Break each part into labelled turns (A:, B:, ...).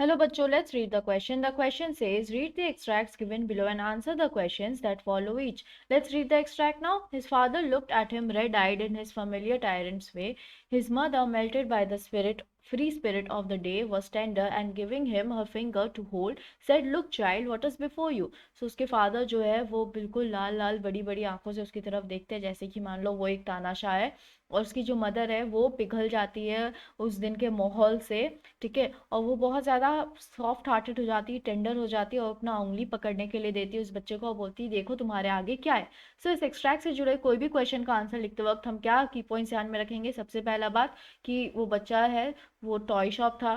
A: Hello bachcho, let's read the question. The question says, read the extracts given below and answer the questions that follow each. Let's read the extract now. His father looked at him red-eyed in his familiar tyrant's way. His mother, melted by the free spirit of the day, was tender and giving him her finger to hold, said, look child, what is before you? So उसके father जो है वो बिल्कुल लाल लाल बड़ी बड़ी आंखों से उसकी तरफ देखते हैं, जैसे कि मान लो वो एक तानाशाह है, और उसकी जो मदर है वो पिघल जाती है उस दिन के माहौल से, ठीक है, और वो बहुत ज़्यादा सॉफ्ट हार्टेड हो जाती है, टेंडर हो जाती है और अपना उंगली पकड़ने के लिए देती है उस बच्चे को और बोलती है देखो तुम्हारे आगे क्या है। सो इस एक्सट्रैक्ट से जुड़े कोई भी क्वेश्चन का आंसर लिखते वक्त हम क्या की पॉइंट्स ध्यान में रखेंगे? सबसे पहला बात कि वो बच्चा है वो टॉय शॉप था,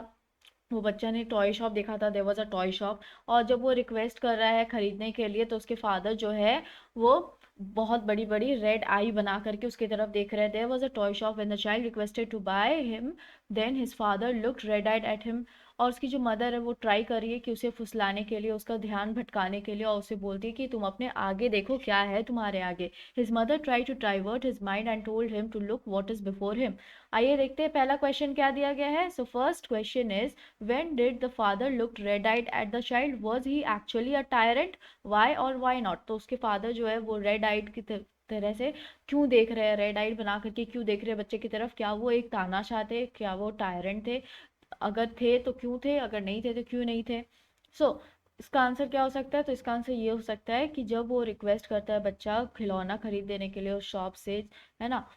A: वो बच्चा ने टॉय शॉप देखा था, there was a toy shop, और जब वो रिक्वेस्ट कर रहा है खरीदने के लिए तो उसके फादर जो है वो बहुत बड़ी बड़ी रेड आई बना करके उसकी तरफ देख रहे थे। There was a toy shop when the child requested to buy him, then his father looked red eyed at him. और उसकी जो मदर है वो ट्राई कर रही है कि उसे फुसलाने के लिए, उसका ध्यान भटकाने के लिए, और उसे बोलती है कि तुम अपने आगे देखो क्या है तुम्हारे आगे। His mother try to divert his mind and told him to look what is before him. आइए देखते हैं पहला क्वेश्चन क्या दिया गया है। So first question is, when did the father looked red-eyed at the child? Was he actually a tyrant? Why or why not? तो उसके फादर जो है वो रेड आइड की तरह से क्यों देख रहे हैं, रेड आइड बना करके क्यों देख रहे हैं बच्चे की तरफ? क्या वो एक तानाशाह थे? क्या वो टायरेंट थे? अगर थे तो क्यों थे, अगर नहीं थे तो क्यों नहीं थे? सो इसका आंसर क्या हो सकता है? तो इसका आंसर ये हो सकता है कि जब वो रिक्वेस्ट करता है बच्चा खिलौना खरीद देने के लिए उस शॉप से, है ना,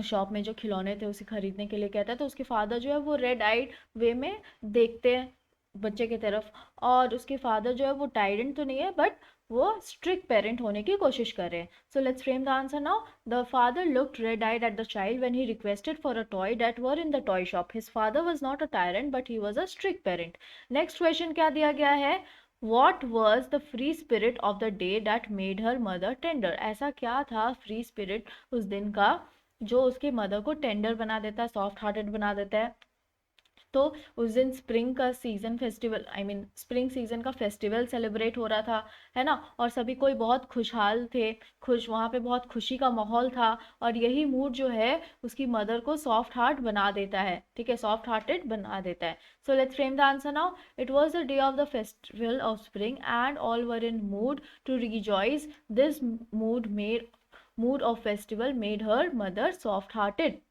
A: शॉप में जो खिलौने थे उसे खरीदने के लिए कहता है, तो उसके फादर जो है वो रेड आइड वे में देखते हैं बच्चे की तरफ, और उसके फादर जो है वो टायरेंट तो नहीं है बट वो स्ट्रिक्ट पेरेंट होने की कोशिश कर रहे हैं। So let's frame the answer now. The father looked red eyed at the child when he requested for a toy that were in the toy shop. His father was not a tyrant but he was a strict parent. Next question क्या दिया गया है? What was the free spirit of the day that made her mother tender? ऐसा क्या था free spirit उस दिन का जो उसके मदर को टेंडर बना देता है, सॉफ्ट हार्टेड बना देता है? तो उस दिन स्प्रिंग का season festival, I mean spring season का फेस्टिवल सेलिब्रेट हो रहा था, है ना, और सभी कोई बहुत खुशहाल थे, खुश, वहाँ पे बहुत खुशी का माहौल था, और यही मूड जो है उसकी मदर को सॉफ्ट हार्ट बना देता है, ठीक है, सॉफ्ट हार्टेड बना देता है। So let's frame the answer now. It was the day of the festival of spring and all were in mood to rejoice. This mood of festival made her mother soft hearted.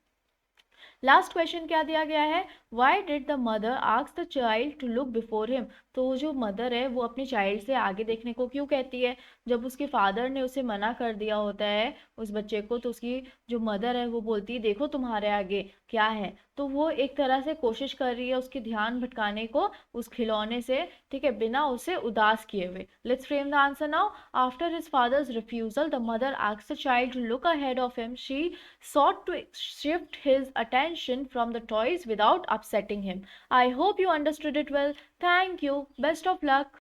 A: Last question क्या दिया गया है? Why did the mother ask the child to look before him? तो जो mother है वो अपने child से आगे देखने को क्यों कहती है? जब उसके फादर ने उसे मना कर दिया होता है उस बच्चे को, तो उसकी जो मदर है वो बोलती है देखो तुम्हारे आगे क्या है। तो वो एक तरह से कोशिश कर रही है उसके ध्यान भटकाने को उस खिलौने से, ठीक है, बिना उसे उदास किए हुए। Let's frame the answer now. After his father's refusal the mother asked the child to look ahead of him. She sought to shift his attention from the toys without upsetting him. I hope you understood it well. Thank you. Best of luck.